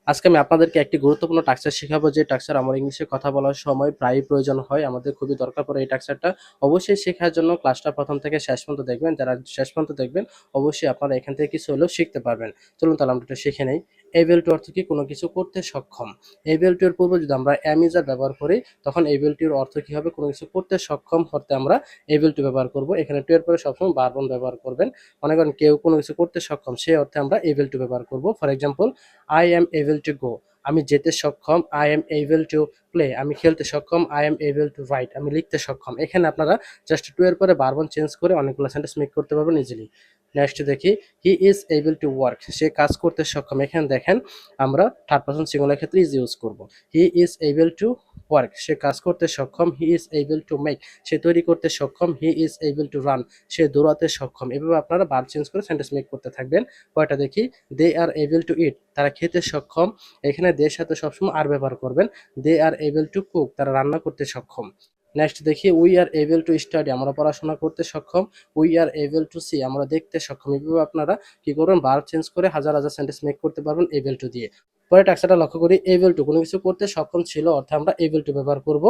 আজকে আমি আপনাদেরকে একটি গুরুত্বপূর্ণ টাক্সার শিখাবো, যে টাক্সার আমার ইংলিশে কথা বলার সময় প্রায়ই প্রয়োজন হয়। আমাদের খুবই দরকার পড়ে এই টাক্সারটা। অবশ্যই শেখার জন্য ক্লাসটা প্রথম থেকে শেষ পর্যন্ত দেখবেন। যারা শেষ পর্যন্ত দেখবেন অবশ্যই আপনারা এখান থেকে কিছু হলেও শিখতে পারবেন। চলুন তাহলে আমরা একটু শিখে নেই। এবেল টু অর্থ কি? কোনো কিছু করতে সক্ষম। এবেল টু এর পূর্বে যদি আমরা এম ইজ আর ব্যবহার করি, তখন এবেল টু এর অর্থ কি হবে? কোনো কিছু করতে সক্ষম করতে আমরা এবেল টু ব্যবহার করব। এখানে টু এর পরে সবসময় বারবন ব্যবহার করবেন। মনে করেন কেউ কোনো কিছু করতে সক্ষম, সেই অর্থে আমরা এবেল টু ব্যবহার করব। For example, I am able to go, আমি যেতে সক্ষম। I am able to play, আমি খেলতে সক্ষম। I am able to write, আমি লিখতে সক্ষম। এখানে আপনারা জাস্ট টু এর পরে বারবার চেঞ্জ করে অনেকগুলো সেন্টেন্স মেক করতে পারবেন ইজিলি। নেক্সট দেখি, he is able to work, সে কাজ করতে সক্ষম। এখানে দেখেন আমরা থার্ড পারসন সিঙ্গুলার ক্ষেত্রে ইজ ইউজ করব। He is able to work, সে কাজ করতে সক্ষম। He is able to make, সে তৈরি করতে সক্ষম। He is able to run, সে দৌড়াতে সক্ষম। এভাবে আপনারা বার চেঞ্জ করে সেন্টেন্স মেক করতে থাকবেন। কয়টা দেখি, দে আর এবেল টু ইট, তারা খেতে সক্ষম। এখানে দের সাথে সবসময় আর ব্যবহার করবেন। They are able to cook, তারা রান্না করতে সক্ষম। নেক্সট দেখি, we are able to study, আমরা পড়াশোনা করতে সক্ষম। We are able to see, আমরা দেখতে সক্ষম। এভাবে আপনারা কি করবেন, বার চেঞ্জ করে হাজার হাজার সেন্টেন্স মেক করতে পারবেন এবেল টু দিয়ে। পরে টাক্সাটা লক্ষ্য করি, এবেল টু কোনো কিছু করতে সক্ষম ছিল অর্থে আমরা এবেল টু ব্যবহার করব।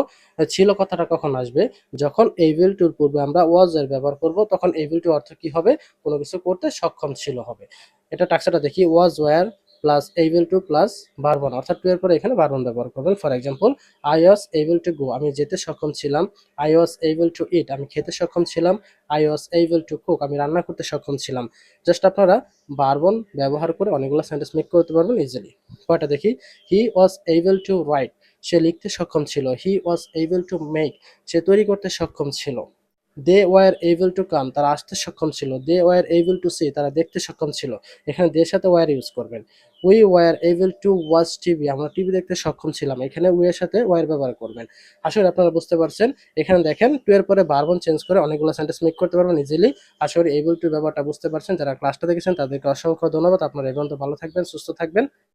ছিল কথাটা কখন আসবে? যখন এবেল টুর পূর্বে আমরা ওয়াজ এর ব্যবহার করব, তখন এবেল টু অর্থ কি হবে? কোনো কিছু করতে সক্ষম ছিল হবে। এটা টাক্সাটা দেখি, was were plus able to plus verb one, অর্থাৎ টু এর পরে এখানে ভার্ব ওয়ান ব্যবহার করবেন। For example, I was able to go, আমি যেতে সক্ষম ছিলাম। I was able to eat, আমি খেতে সক্ষম ছিলাম। I was able to cook, আমি রান্না করতে সক্ষম ছিলাম। জাস্ট আপনারা ভার্ব ওয়ান ব্যবহার করে অনেকগুলো সেন্টেন্স মেক করতে পারবেন ইজিলি। কয়টা দেখি, he was able to write, সে লিখতে সক্ষম ছিল। He was able to make, সে তৈরি করতে সক্ষম ছিল। They were able to come, তারা আসতে সক্ষম ছিল। They were able to see, তারা দেখতে সক্ষম ছিল। এখানে দের সাথে ওয়ার ইউজ করবেন। We were able to watch TV, আমরা টিভি দেখতে সক্ষম ছিলাম। এখানে উই এর সাথে ওয়ার ব্যবহার করবেন। আশা করি আপনারা বুঝতে পারছেন। এখানে দেখেন টু এর পরে বারবার চেঞ্জ করে অনেকগুলো সেন্টেন্স মেক করতে পারবেন ইজিলি। আশা করি এবল টু ব্যাপারটা বুঝতে পারছেন। যারা ক্লাসটা দেখেছেন তাদেরকে অসংখ্য ধন্যবাদ। আপনারা এই পর্যন্ত ভালো থাকবেন, সুস্থ থাকবেন।